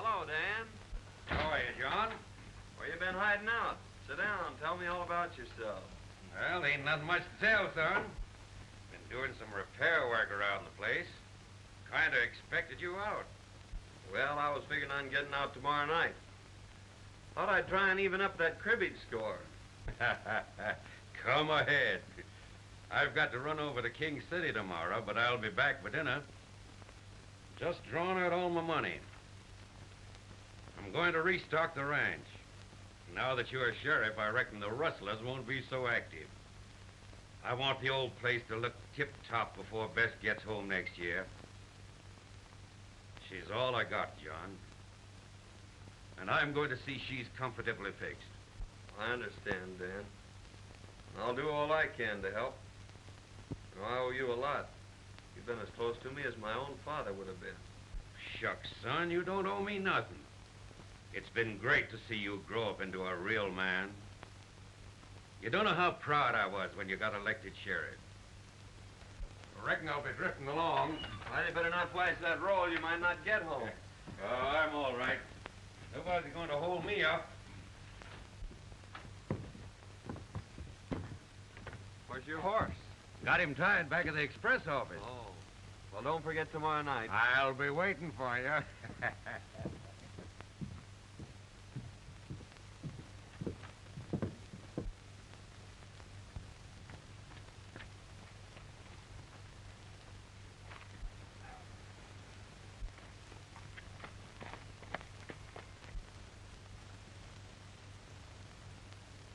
Hello, Dan. How are you, John? Where you been hiding out? Sit down. Tell me all about yourself. Well, ain't nothing much to tell, son. Been doing some repair work around the place. Kinda expected you out. Well, I was figuring on getting out tomorrow night. Thought I'd try and even up that cribbage score. Come ahead. I've got to run over to King City tomorrow, but I'll be back for dinner. Just drawn out all my money. I'm going to restock the ranch. Now that you're sheriff, I reckon the rustlers won't be so active. I want the old place to look tip-top before Bess gets home next year. She's all I got, John. And I'm going to see she's comfortably fixed. I understand, Dan. I'll do all I can to help. You know, I owe you a lot. You've been as close to me as my own father would have been. Shucks, son, you don't owe me nothing. It's been great to see you grow up into a real man. You don't know how proud I was when you got elected sheriff. I reckon I'll be drifting along. Well, you better not flash that roll. You might not get home. Oh, I'm all right. Nobody's going to hold me up. Where's your horse? Got him tied back at the express office. Oh. Well, don't forget tomorrow night. I'll be waiting for you.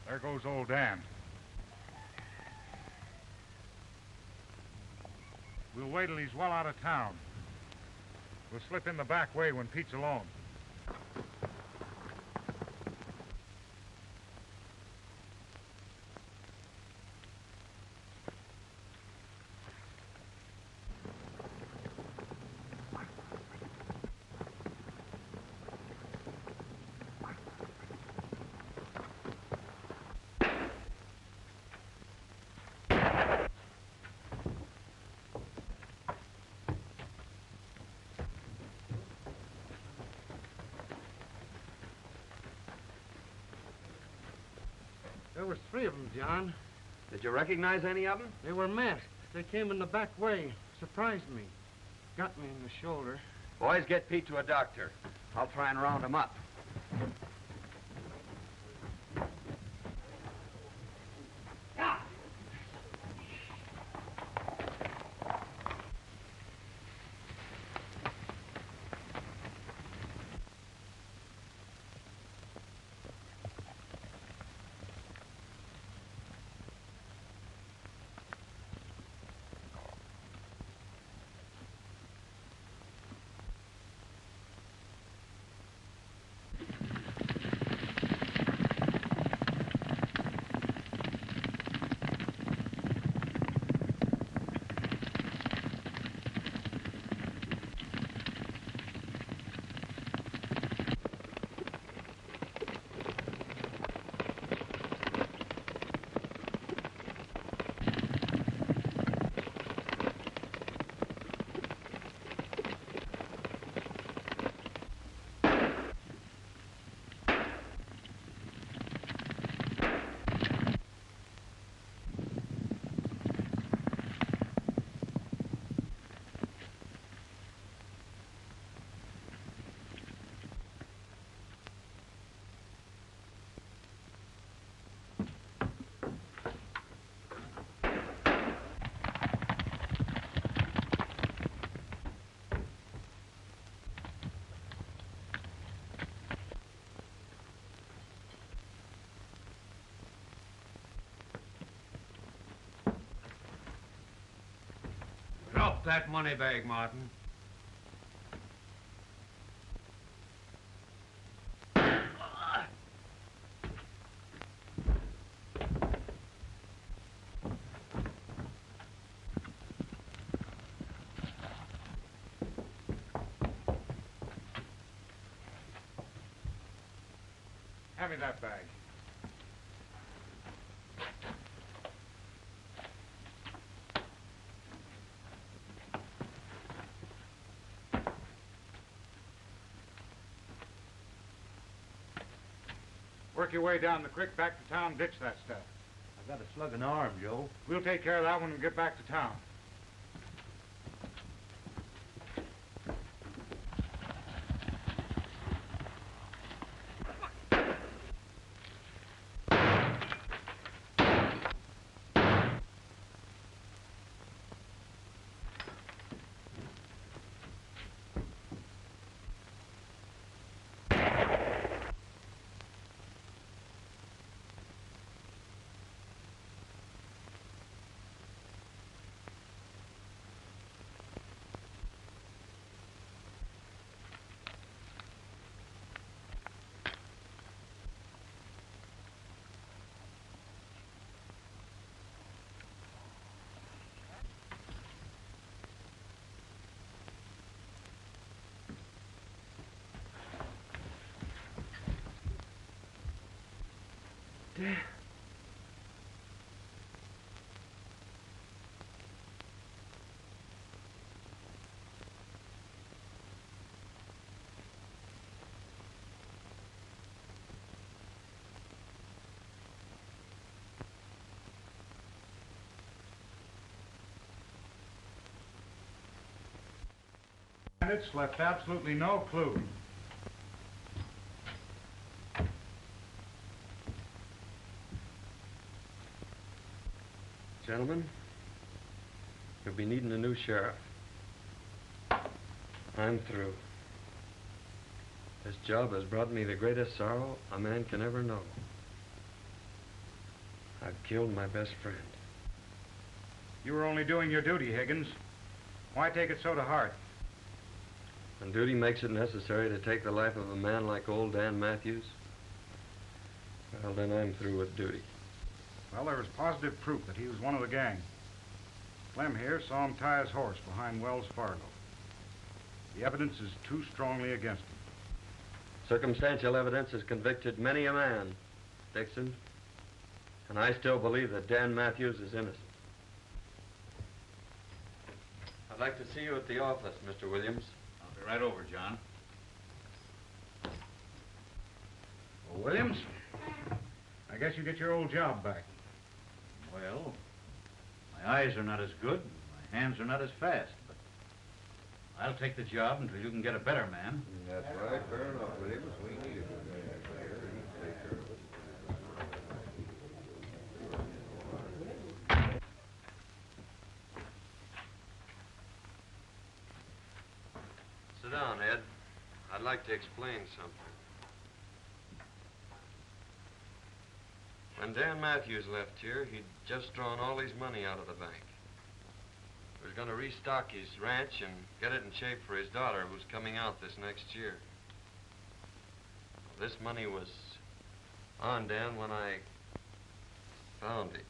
There goes old Dan. We'll wait till he's well out of town. We'll slip in the back way when Pete's alone. There was 3 of them, John. Did you recognize any of them? They were masked. They came in the back way. Surprised me. Got me in the shoulder. Boys, get Pete to a doctor. I'll try and round him up. Drop that money bag, Martin. Hand me that bag. Work your way down the creek back to town, ditch that stuff. I got a slug in the arm, Joe. We'll take care of that when we get back to town. Dad. Bandits left absolutely no clue. Gentlemen, you'll be needing a new sheriff. I'm through. This job has brought me the greatest sorrow a man can ever know. I've killed my best friend. You were only doing your duty, Higgins. Why take it so to heart? When duty makes it necessary to take the life of a man like old Dan Matthews, well, then I'm through with duty. Well, there was positive proof that he was one of the gang. Clem here saw him tie his horse behind Wells Fargo. The evidence is too strongly against him. Circumstantial evidence has convicted many a man, Dixon, and I still believe that Dan Matthews is innocent. I'd like to see you at the office, Mr. Williams. I'll be right over, John. Well, Williams? I guess you get your old job back. Well, my eyes are not as good, my hands are not as fast, but I'll take the job until you can get a better man. That's right. Fair enough, Williams. We need it. Sit down, Ed. I'd like to explain something. When Dan Matthews left here, he'd just drawn all his money out of the bank. He was going to restock his ranch and get it in shape for his daughter, who's coming out this next year. This money was on Dan when I found it.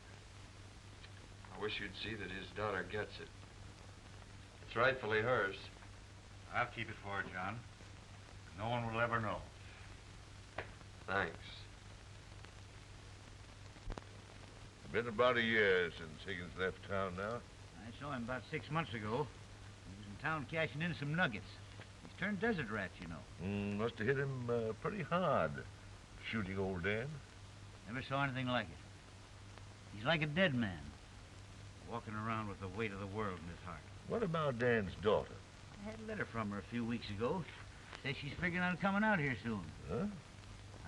I wish you'd see that his daughter gets it. It's rightfully hers. I'll keep it for her, John. No one will ever know. Thanks. Been about a year since Higgins left town now. I saw him about 6 months ago. He was in town cashing in some nuggets. He's turned desert rat, you know. Must have hit him pretty hard, shooting old Dan. Never saw anything like it. He's like a dead man, walking around with the weight of the world in his heart. What about Dan's daughter? I had a letter from her a few weeks ago. Says she's figuring on coming out here soon. Huh?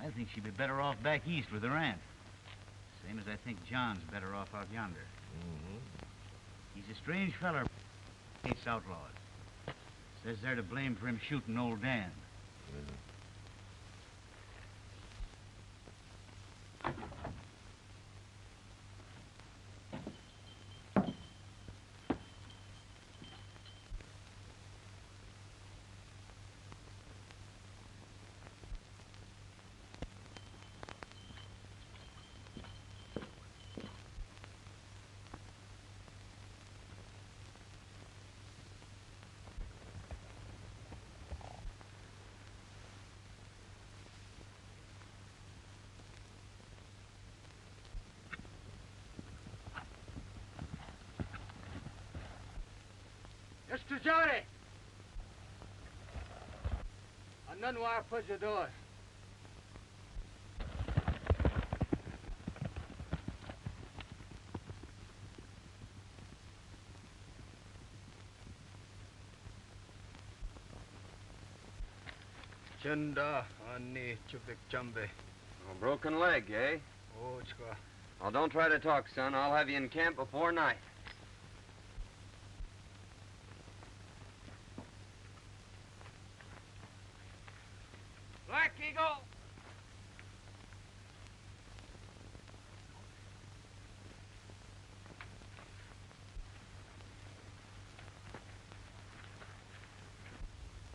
I think she'd be better off back east with her aunt. Same as I think John's better off out yonder. Mm-hmm. He's a strange feller. Hates outlaws. Says they're to blame for him shooting old Dan. Mr. Johnny! A none wire put your door. Chanda ani chubik chambe. A broken leg, eh? Ochka. Well, don't try to talk, son. I'll have you in camp before night. Black Eagle!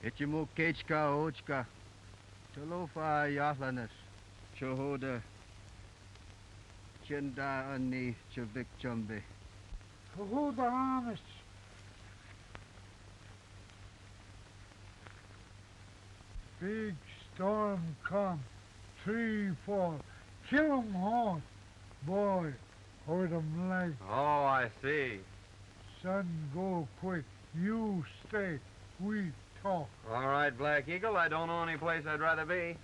Ichimu kechka ochka. Talofa yahlanas. Chohoda. Chanda ani chubik chambe. Who the honest? Big storm come, tree fall, kill 'em all. Boy, hurt 'em leg. Oh, I see. Son, go quick. You stay. We talk. All right, Black Eagle. I don't know any place I'd rather be.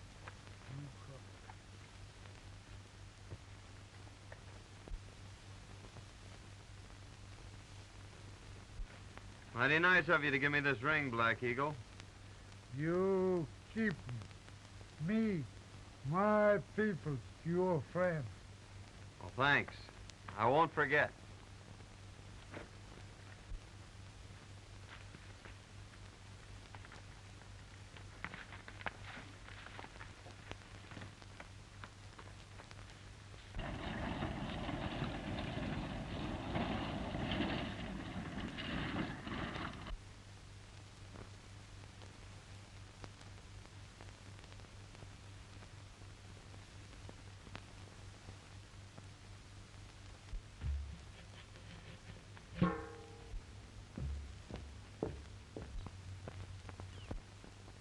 Mighty nice of you to give me this ring, Black Eagle. You keep me, my people, your friend. Well, thanks. I won't forget.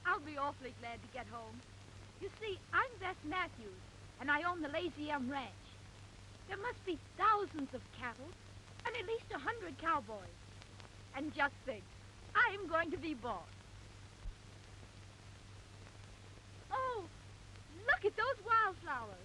I'll be awfully glad to get home. You see, I'm Bess Matthews, and I own the Lazy M Ranch. There must be thousands of cattle and at least 100 cowboys. And just think, I'm going to be boss. Oh, look at those wildflowers.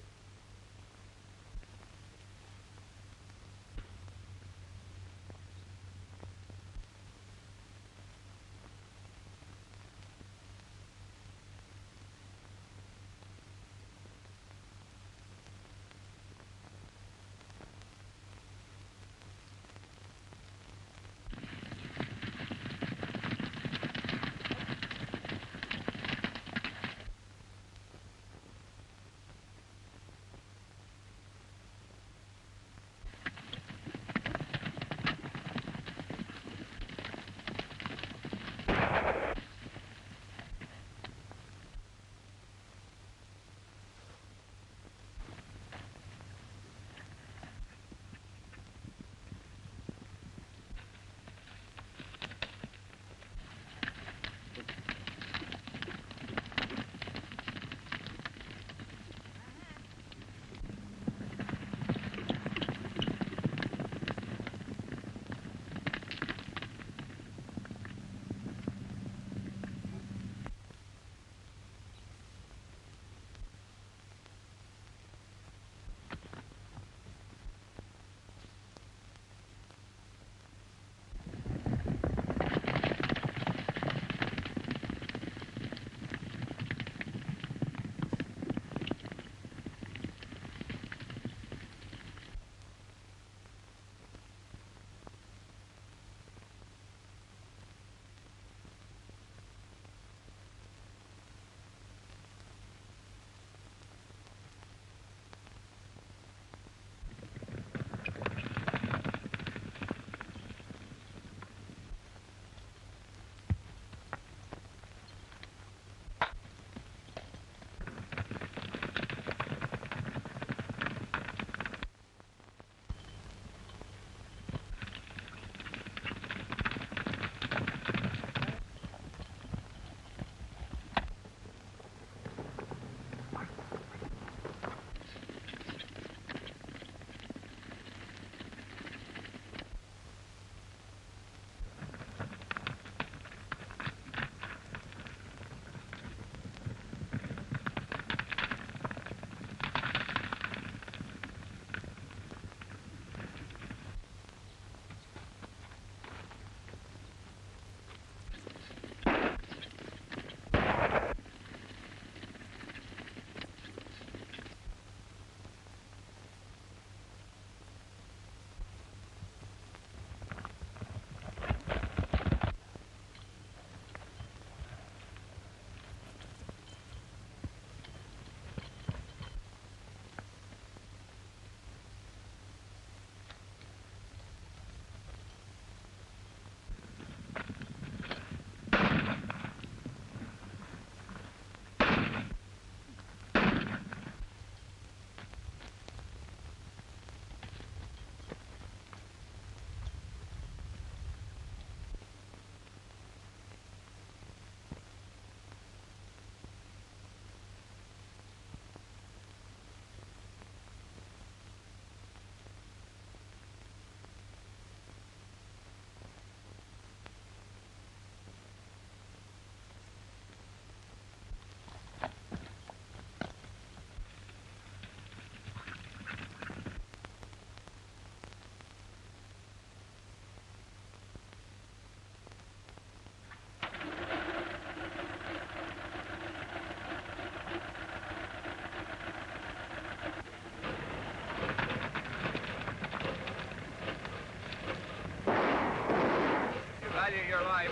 value your life.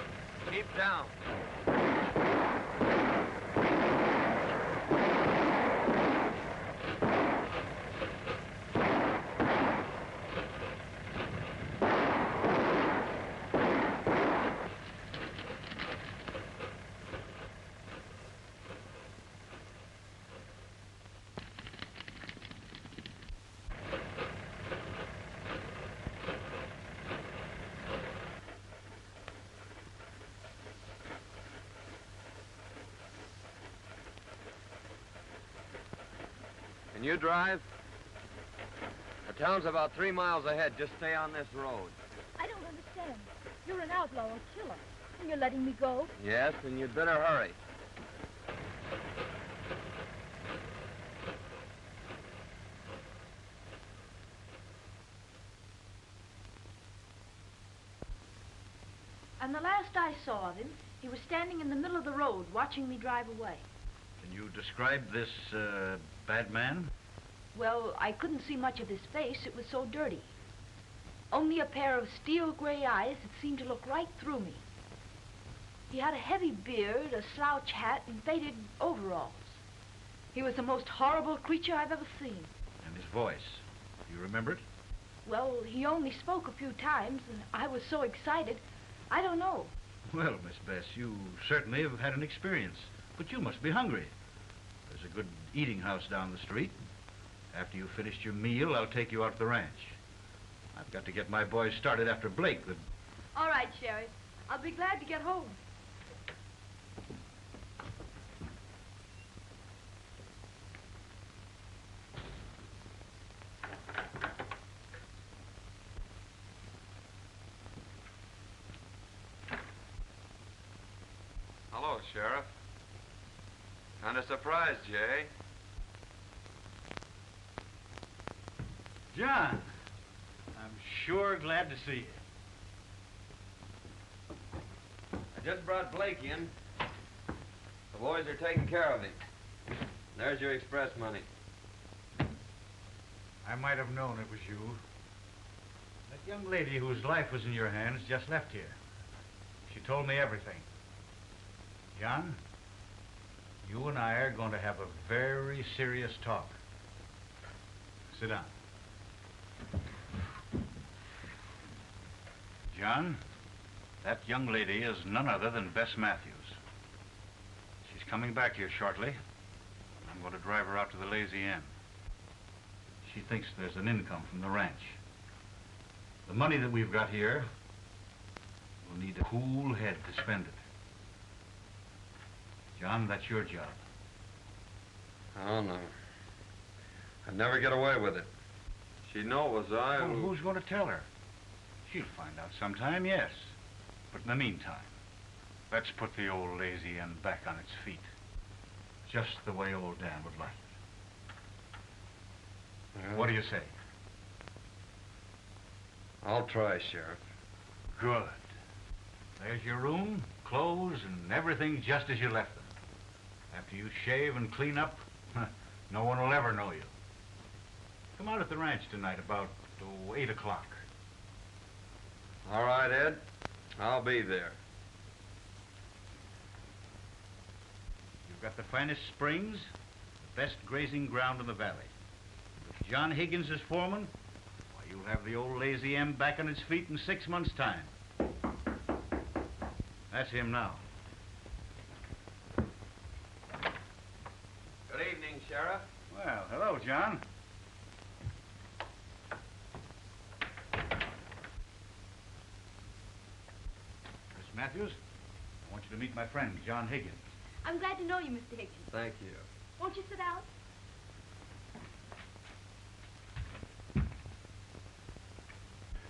Keep down. Can you drive? The town's about 3 miles ahead. Just stay on this road. I don't understand. You're an outlaw or killer, and you're letting me go? Yes, and you'd better hurry. And the last I saw of him, he was standing in the middle of the road watching me drive away. Can you describe this, bad man? Well, I couldn't see much of his face. It was so dirty. Only a pair of steel gray eyes that seemed to look right through me. He had a heavy beard, a slouch hat, and faded overalls. He was the most horrible creature I've ever seen. And his voice. Do you remember it? Well, he only spoke a few times, and I was so excited, I don't know. Well, Miss Bess, you certainly have had an experience. But you must be hungry. There's a good eating house down the street. After you've finished your meal, I'll take you out to the ranch. I've got to get my boys started after Blake. All right, Sheriff. I'll be glad to get home. Hello, Sheriff. Kind of surprised, Jay. John, I'm sure glad to see you. I just brought Blake in. The boys are taking care of him. There's your express money. I might have known it was you. That young lady whose life was in your hands just left here. She told me everything. John, you and I are going to have a very serious talk. Sit down. John, that young lady is none other than Bess Matthews. She's coming back here shortly. I'm going to drive her out to the Lazy Inn. She thinks there's an income from the ranch. The money that we've got here, we'll need a cool head to spend it. John, that's your job. Oh, no. I'd never get away with it. She'd know it was I Well, who... who's going to tell her? She'll find out sometime, yes. But in the meantime, let's put the old Lazy Inn back on its feet. Just the way old Dan would like it. Well, What do you say? I'll try, Sheriff. Good. There's your room, clothes, and everything just as you left them. After you shave and clean up, no one will ever know you. Come out at the ranch tonight about 8 o'clock. All right, Ed. I'll be there. You've got the finest springs, the best grazing ground in the valley. With John Higgins as foreman, why, you'll have the old Lazy M back on its feet in 6 months' time. That's him now. Good evening, Sheriff. Well, hello, John. Miss Matthews, I want you to meet my friend, John Higgins. I'm glad to know you, Mr. Higgins. Thank you. Won't you sit down?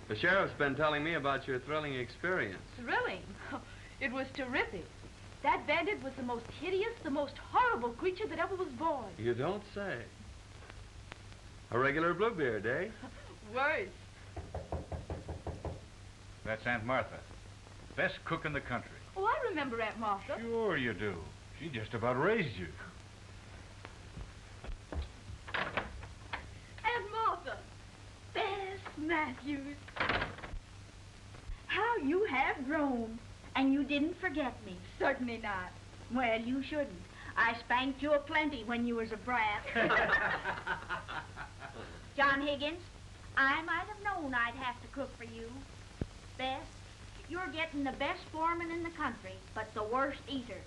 The sheriff's been telling me about your thrilling experience. Thrilling. It was terrific. That bandit was the most hideous, the most horrible creature that ever was born. You don't say. A regular Bluebeard, eh? Worse. That's Aunt Martha. Best cook in the country. Oh, I remember Aunt Martha. Sure you do. She just about raised you. Aunt Martha. Bess Matthews. How you have grown. And you didn't forget me. Certainly not. Well, you shouldn't. I spanked you aplenty when you was a brat. John Higgins, I might have known I'd have to cook for you. Bess, you're getting the best foreman in the country, but the worst eater.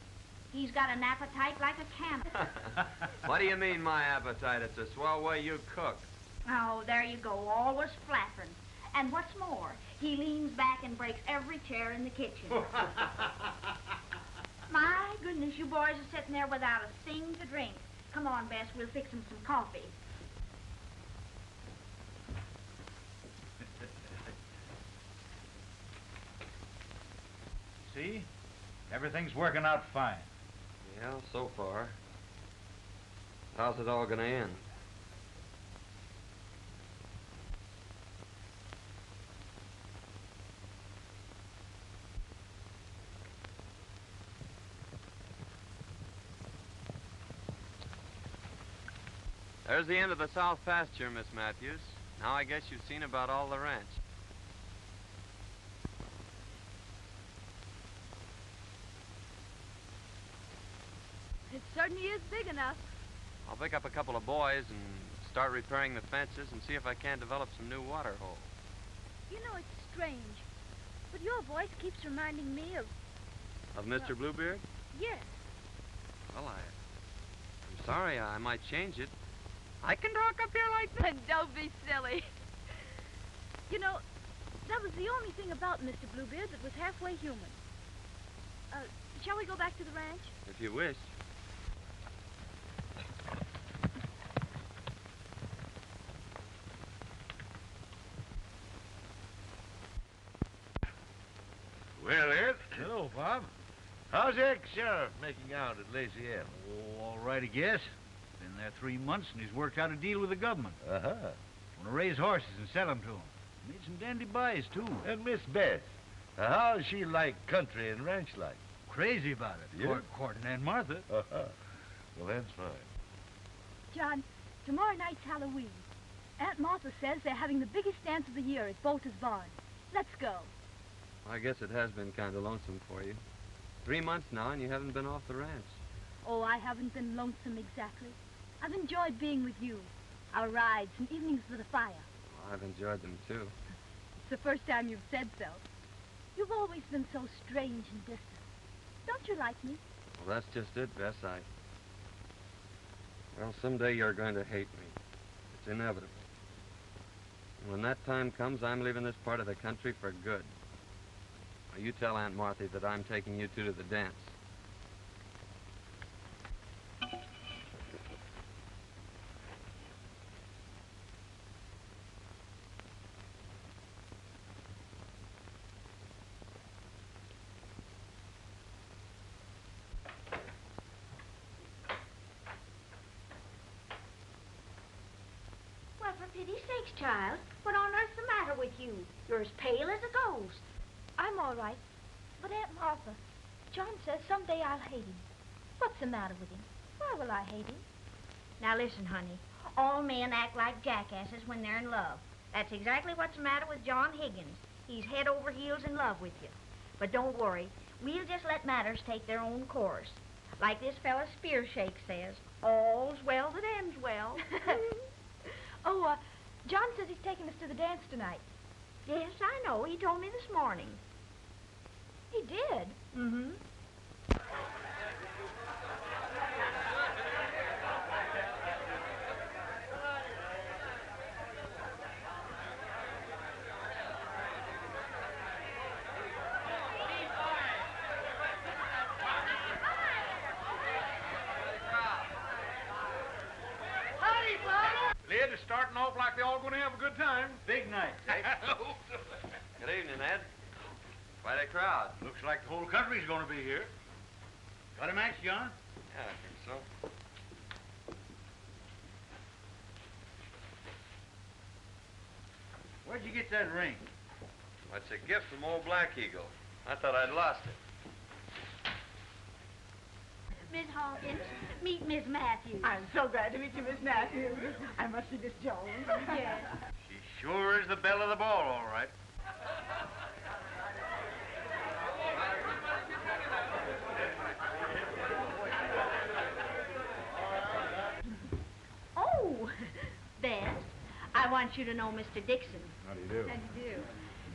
He's got an appetite like a cannon. What do you mean, my appetite? It's a swell way you cook. Oh, there you go, always flattering. And what's more, he leans back and breaks every chair in the kitchen. My goodness, you boys are sitting there without a thing to drink. Come on, Bess, we'll fix him some coffee. See? Everything's working out fine. Yeah, so far. How's it all gonna end? There's the end of the south pasture, Miss Matthews. Now I guess you've seen about all the ranch. It certainly is big enough. I'll pick up a couple of boys and start repairing the fences and see if I can't develop some new water holes. You know, it's strange, but your voice keeps reminding me of... Of Mr. Bluebeard? Yes. Well, I'm sorry. I might change it. I can talk up here like that. Don't be silly. You know, that was the only thing about Mr. Bluebeard that was halfway human. Shall we go back to the ranch? If you wish. Well, Ed. Hello, Bob. How's the ex-sheriff making out at Lazy M? Oh, all right, I guess. Been there 3 months, and he's worked out a deal with the government. Uh-huh. Want to raise horses and sell them to him. Made some dandy buys, too. And Miss Beth, how's she like country and ranch like? Crazy about it. Yeah? Courting Aunt Martha. Uh-huh. Well, that's fine. John, tomorrow night's Halloween. Aunt Martha says they're having the biggest dance of the year at Bolter's Barn. Let's go. I guess it has been kind of lonesome for you. 3 months now, and you haven't been off the ranch. Oh, I haven't been lonesome exactly. I've enjoyed being with you. Our rides and evenings with the fire. Well, I've enjoyed them, too. It's the first time you've said so. You've always been so strange and distant. Don't you like me? Well, that's just it, Bess. Well, someday you're going to hate me. It's inevitable. And when that time comes, I'm leaving this part of the country for good. Now, you tell Aunt Martha that I'm taking you two to the dance. Well, for pity's sakes, child, what on earth's the matter with you? You're as pale as a ghost. I'm all right. But Aunt Martha, John says someday I'll hate him. What's the matter with him? Why will I hate him? Now listen, honey. All men act like jackasses when they're in love. That's exactly what's the matter with John Higgins. He's head over heels in love with you. But don't worry. We'll just let matters take their own course. Like this fella Spearshake says, all's well that ends well. Oh, John says he's taking us to the dance tonight. Yes, I know. He told me this morning. He did? Mm-hmm. Lid is starting off like they're all going to have a good time. Big night, Dick. Good evening, Ed. Quite a crowd. Looks like the whole country's going to be here. Got a match, John? Yeah, I think so. Where'd you get that ring? It's a gift from old Black Eagle. I thought I'd lost it. Miss Hawkins, meet Miss Matthews. I'm so glad to meet you, Miss Matthews. I must be Miss Jones. Yes. She sure is the belle of the ball, all right. want you to know Mr. Dixon. How do you do? How do you do?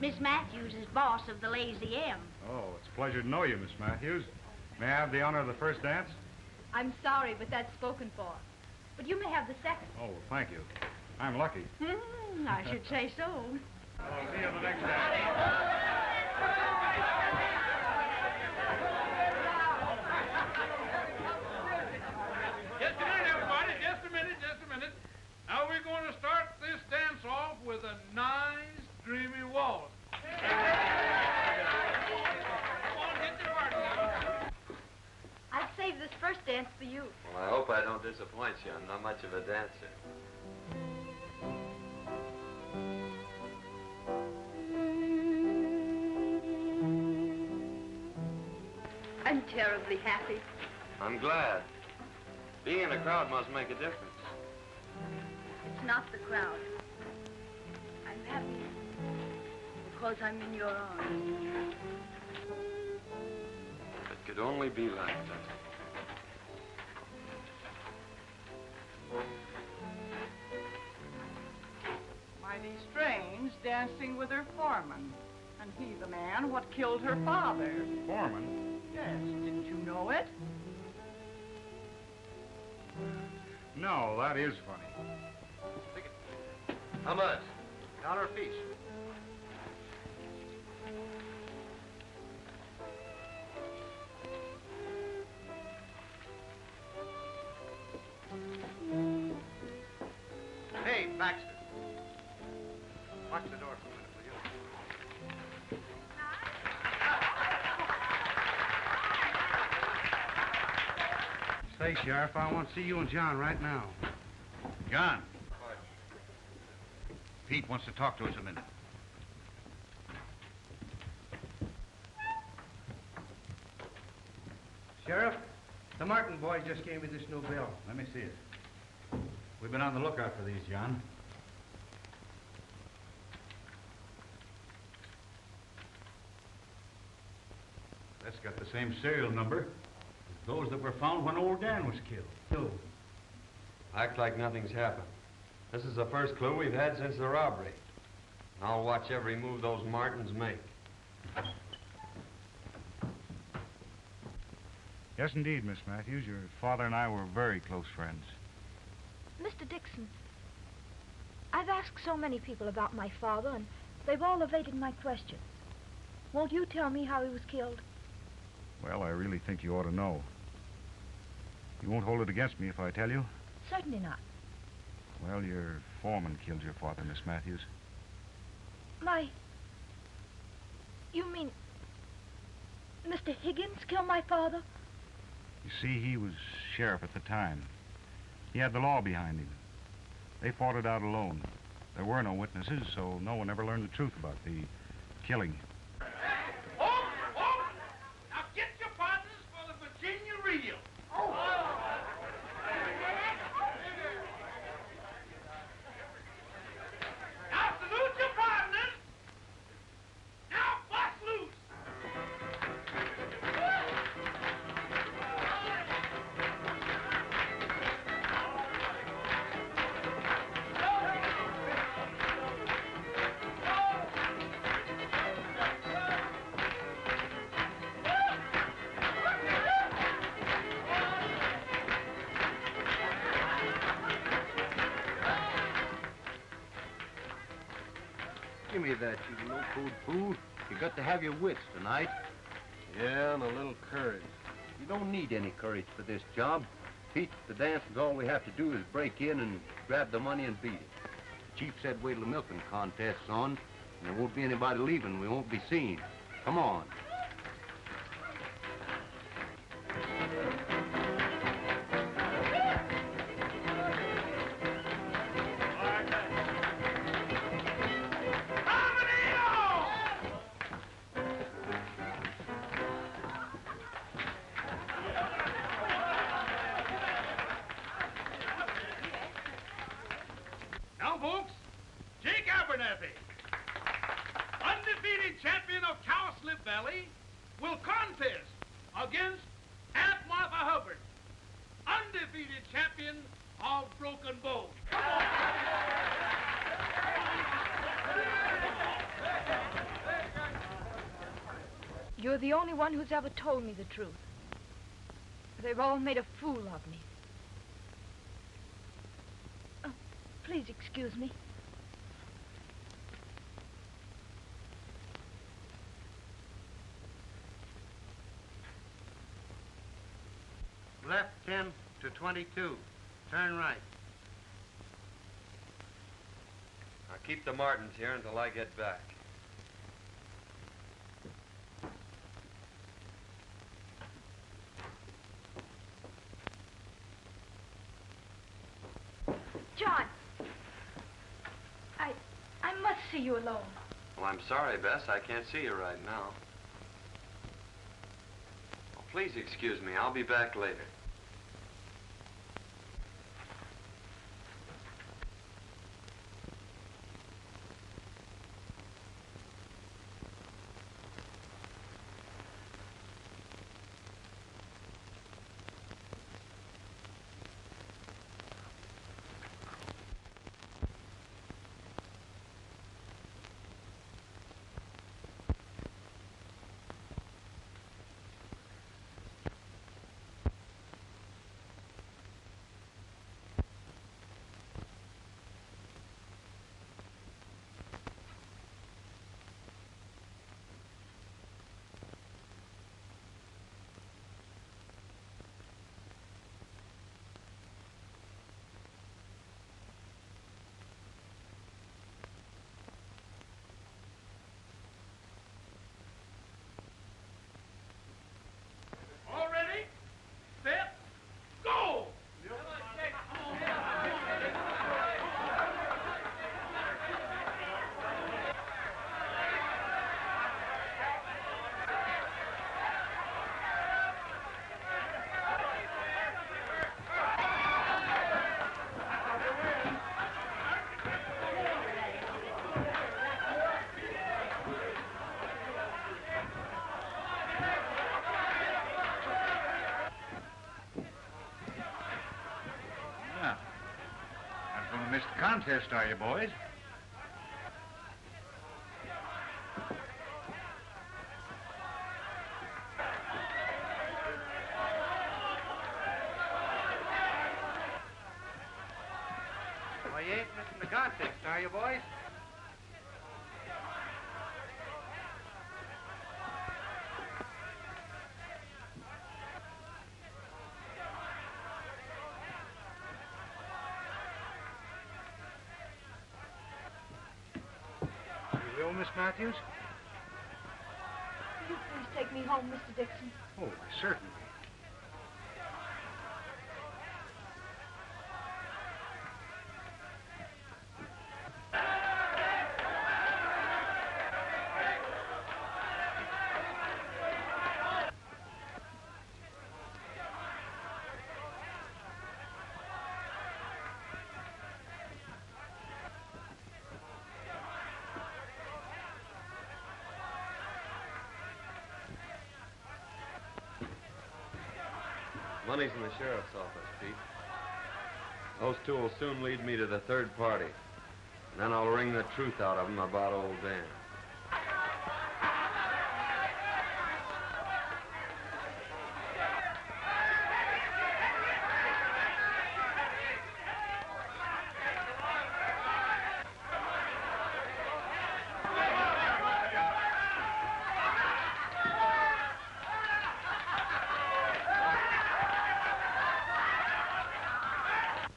Miss Matthews is boss of the Lazy M. Oh, it's a pleasure to know you, Miss Matthews. May I have the honor of the first dance? I'm sorry, but that's spoken for. But you may have the second. Oh, well, thank you. I'm lucky. I should say so. I'll see you at the next dance. Just a minute, everybody. Just a minute. Now we're going to start this dance off with a nice, dreamy waltz. Come on, get your party now. I've saved this first dance for you. Well, I hope I don't disappoint you. I'm not much of a dancer. I'm terribly happy. I'm glad. Being in a crowd must make a difference. It's not the crowd. I'm happy because I'm in your arms. If it could only be like that. Mighty strange, dancing with her foreman. And he the man what killed her father. Foreman? Yes, didn't you know it? No, that is funny. How much? $1 apiece. Hey, Baxter. Watch the door for a minute, will you? Say, Sheriff, I want to see you and John right now. John. Pete wants to talk to us a minute. Sheriff, the Martin boy just gave me this new bill. Let me see it. We've been on the lookout for these, John. That's got the same serial number as those that were found when old Dan was killed. Act like nothing's happened. This is the first clue we've had since the robbery. I'll watch every move those Martins make. Yes, indeed, Miss Matthews. Your father and I were very close friends. Mr. Dixon, I've asked so many people about my father, and they've all evaded my questions. Won't you tell me how he was killed? Well, I really think you ought to know. You won't hold it against me if I tell you? Certainly not. Well, your foreman killed your father, Miss Matthews. You mean Mr. Higgins killed my father? You see, he was sheriff at the time. He had the law behind him. They fought it out alone. There were no witnesses, so no one ever learned the truth about the killing. Now get your partners for the Virginia reel. Now salute your partners. Now bust loose. Give me that, you low-code fool. You got to have your wits tonight. Yeah, and a little courage. You don't need any courage for this job. Pete, the dance is all we have to do is break in and grab the money and beat it. The chief said wait till the milking contest's on, and there won't be anybody leaving. We won't be seen. Come on. Now, folks, Jake Abernathy, undefeated champion of Cowslip Valley, will contest against Aunt Martha Hubbard, undefeated champion of Broken Bow. Come on. You're the only one who's ever told me the truth. They've all made a fool of me. Oh, please excuse me. Left 10 to 22. Turn right. I'll keep the Martins here until I get back. John! I must see you alone. Well, I'm sorry, Bess. I can't see you right now. Oh, please excuse me. I'll be back later. All ready? Set. Go! Yeah. Not going to miss the contest, are you, boys? Well, you ain't missing the contest, are you, boys? You will, Miss Matthews? Will you please take me home, Mr. Dixon? Oh, certainly. Money's in the sheriff's office, Pete. Those two will soon lead me to the third party. And then I'll wring the truth out of them about old Dan.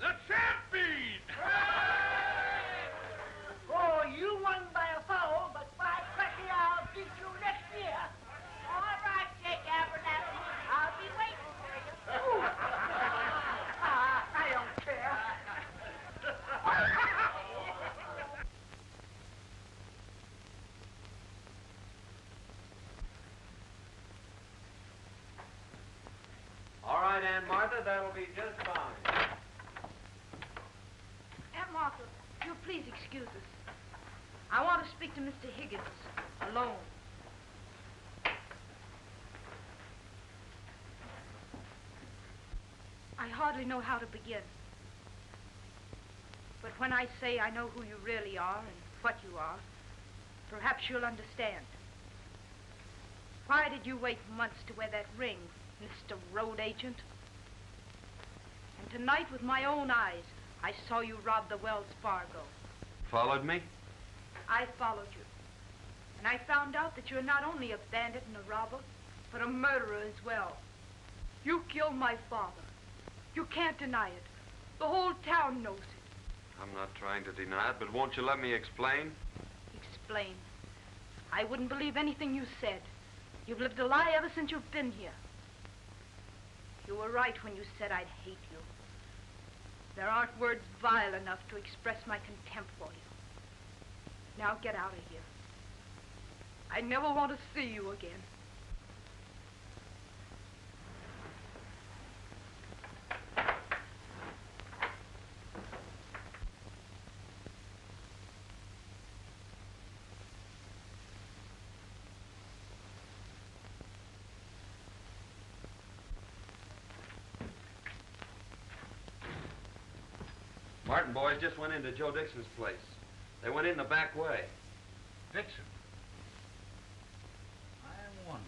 The champion! Oh, you won by a foul, but by cracky, I'll beat you next year. All right, Jake Abernathy. I'll be waiting for you. Ooh. I don't care. All right, Aunt Martha, that'll be just fine. Aunt Martha, you'll please excuse us. I want to speak to Mr. Higgins alone. I hardly know how to begin. But when I say I know who you really are and what you are, perhaps you'll understand. Why did you wait months to wear that ring, Mr. Road Agent? And tonight, with my own eyes, I saw you rob the Wells Fargo. Followed me? I followed you. And I found out that you're not only a bandit and a robber, but a murderer as well. You killed my father. You can't deny it. The whole town knows it. I'm not trying to deny it, but won't you let me explain? Explain. I wouldn't believe anything you said. You've lived a lie ever since you've been here. You were right when you said I'd hate you. There aren't words vile enough to express my contempt for you. Now get out of here. I never want to see you again. Martin boys just went into Joe Dixon's place. They went in the back way. Dixon? I wonder.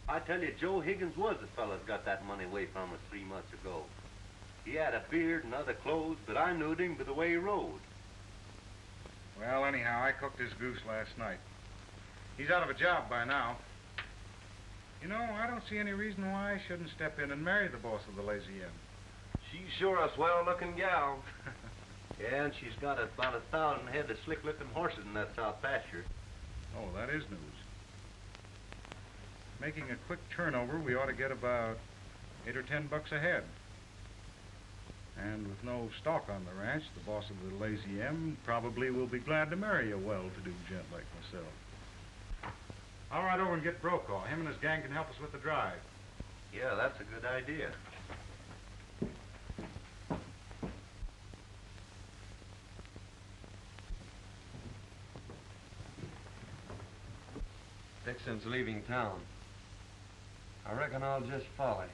I tell you, Joe Higgins was the fella that got that money away from us 3 months ago. He had a beard and other clothes, but I knew him by the way he rode. Well, anyhow, I cooked his goose last night. He's out of a job by now. You know, I don't see any reason why I shouldn't step in and marry the boss of the Lazy Inn. She's sure a swell-looking gal. Yeah, and she's got about 1,000 head of slick-looking horses in that south pasture. Oh, that is news. Making a quick turnover, we ought to get about $8 or $10 a head. And with no stock on the ranch, the boss of the Lazy M probably will be glad to marry a well-to-do gent like myself. I'll ride over and get Brokaw. Him and his gang can help us with the drive. Yeah, that's a good idea. Dixon's leaving town. I reckon I'll just follow him.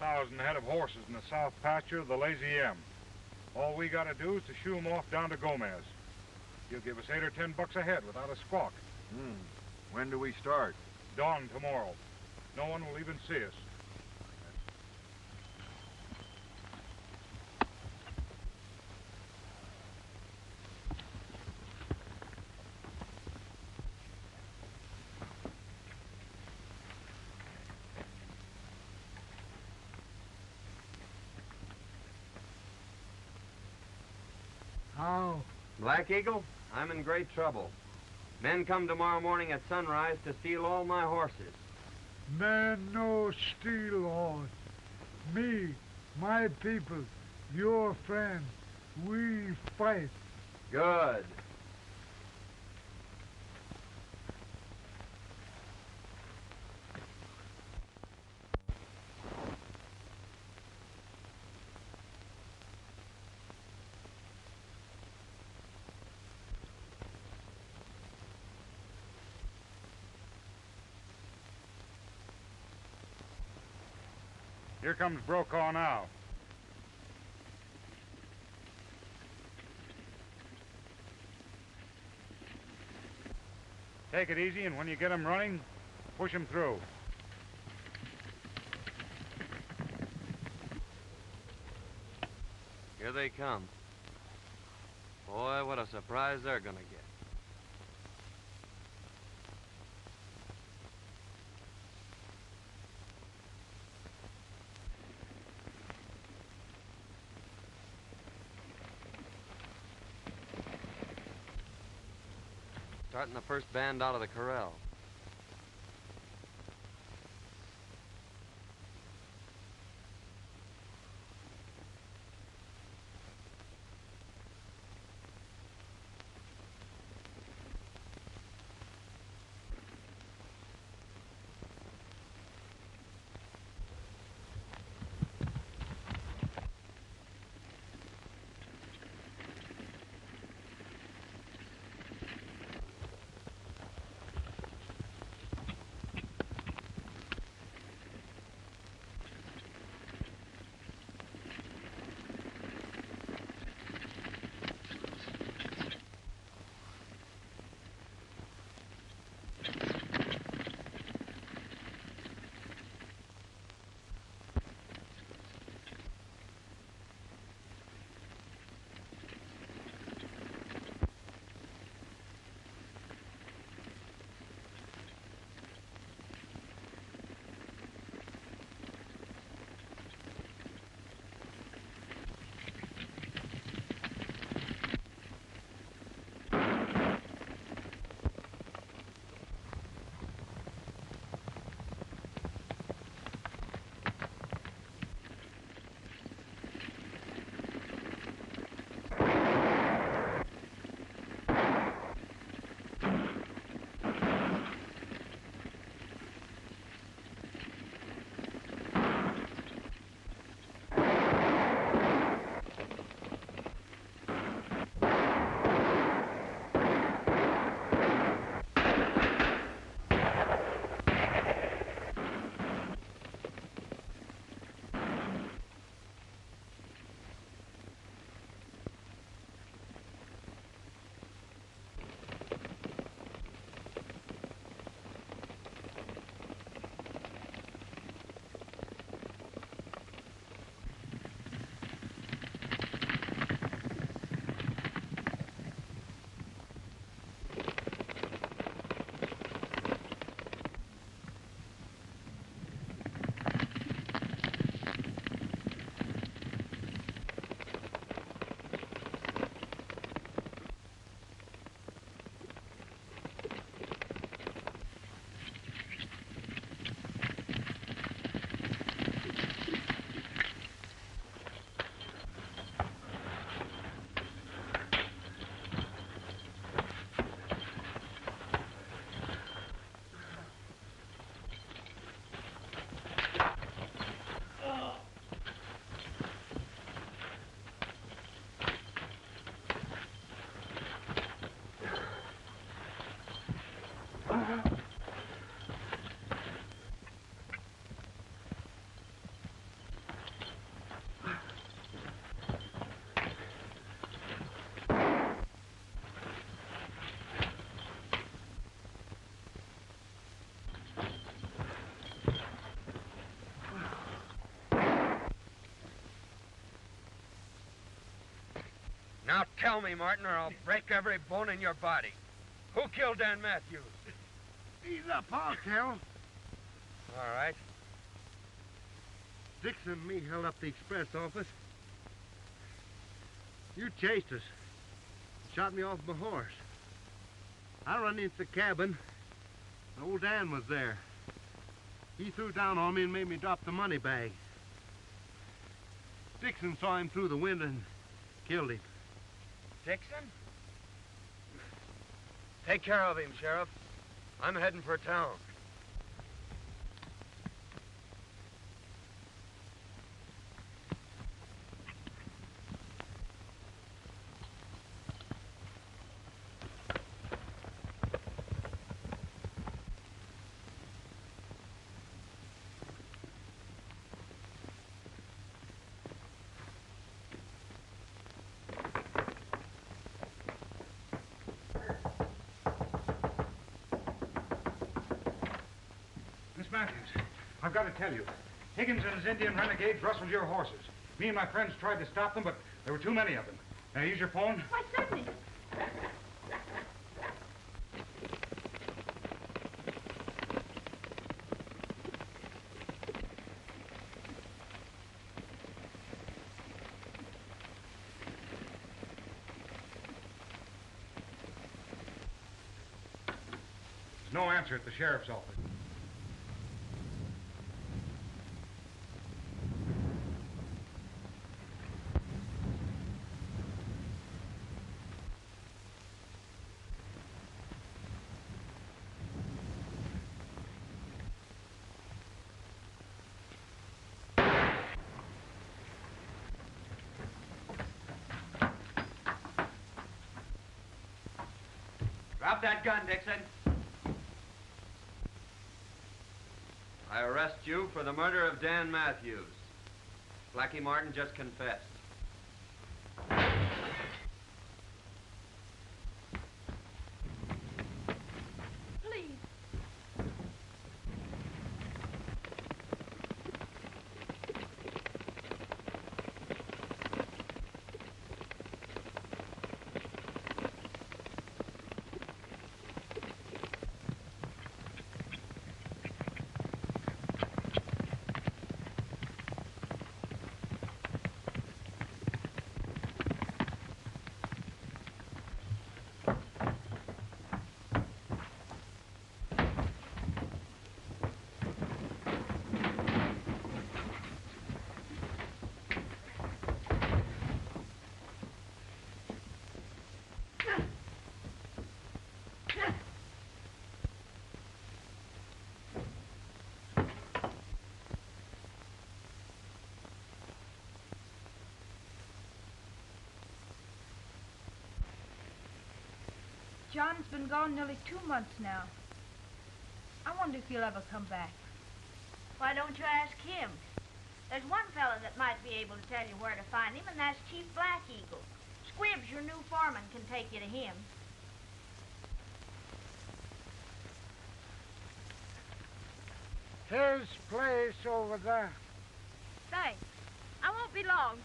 There's 1,000 head of horses in the south pasture of the Lazy M. All we gotta do is to shoo 'em off down to Gomez. He'll give us $8 or $10 a head without a squawk. When do we start? Dawn tomorrow. No one will even see us. How? Black Eagle, I'm in great trouble. Men come tomorrow morning at sunrise to steal all my horses. Man no steal horse. Me, my people, your friend, we fight. Good. Here comes Brokaw now. Take it easy, and when you get him running, push him through. Here they come. Boy, what a surprise they're gonna get. Starting the first band out of the corral. Now tell me, Martin, or I'll break every bone in your body. Who killed Dan Matthews? Ease up, I'll tell. All right. Dixon and me held up the express office. You chased us. Shot me off my horse. I run into the cabin, and old Dan was there. He threw down on me and made me drop the money bag. Dixon saw him through the window and killed him. Dixon? Take care of him, Sheriff. I'm heading for town. Miss Matthews, I've got to tell you. Higgins and his Indian renegades rustled your horses. Me and my friends tried to stop them, but There were too many of them. Can I use your phone? Why, certainly. There's no answer at the sheriff's office. Drop that gun, Dixon. I arrest you for the murder of Dan Matthews. Blackie Martin just confessed. Please. John's been gone nearly 2 months now. I wonder if he'll ever come back. Why don't you ask him? There's one fella that might be able to tell you where to find him, and that's Chief Black Eagle. Squibbs, your new foreman, can take you to him. His place over there. Thanks. I won't be long.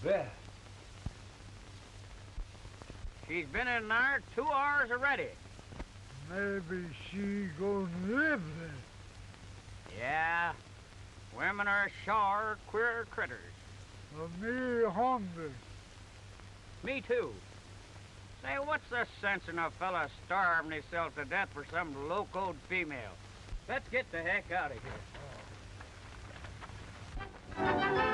Beth. She's been in there 2 hours already. Maybe she gonna live there. Yeah. Women are sure queer critters. Me hungry. Me too. Say, what's the sense in a fella starving himself to death for some locoed female? Let's get the heck out of here.